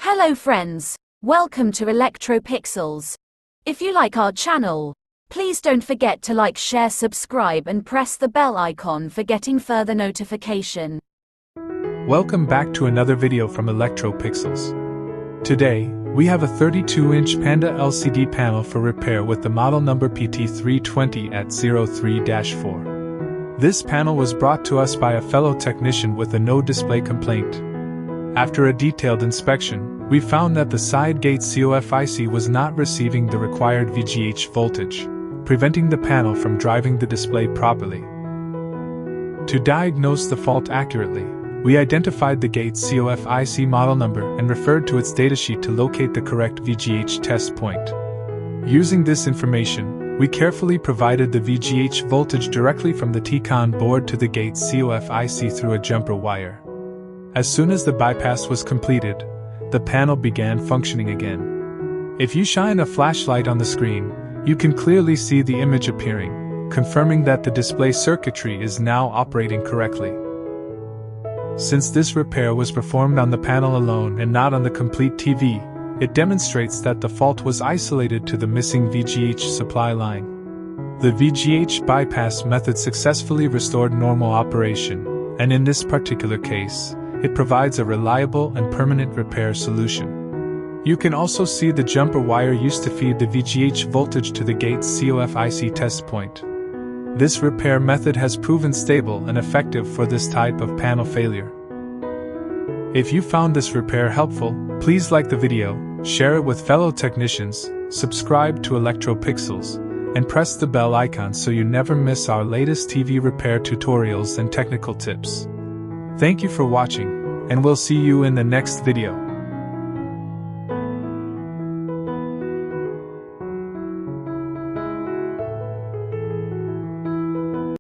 Hello friends, welcome to Electro Pixels. If you like our channel, please don't forget to like, share, subscribe and press the bell icon for getting further notification. Welcome back to another video from Electro Pixels. Today, we have a 32-inch Panda LCD panel for repair with the model number PT320AT03-4. This panel was brought to us by a fellow technician with a no display complaint. After a detailed inspection, we found that the side Gate COF IC was not receiving the required VGH voltage, preventing the panel from driving the display properly. To diagnose the fault accurately, we identified the Gate COF IC model number and referred to its datasheet to locate the correct VGH test point. Using this information, we carefully provided the VGH voltage directly from the T-con board to the Gate COF IC through a jumper wire. As soon as the bypass was completed, the panel began functioning again. If you shine a flashlight on the screen, you can clearly see the image appearing, confirming that the display circuitry is now operating correctly. Since this repair was performed on the panel alone and not on the complete TV, it demonstrates that the fault was isolated to the missing VGH supply line. The VGH bypass method successfully restored normal operation, and in this particular case, it provides a reliable and permanent repair solution. You can also see the jumper wire used to feed the VGH voltage to the Gate COF IC test point. This repair method has proven stable and effective for this type of panel failure. If you found this repair helpful, please like the video, share it with fellow technicians, subscribe to Electro Pixels, and press the bell icon so you never miss our latest TV repair tutorials and technical tips. Thank you for watching, and we'll see you in the next video.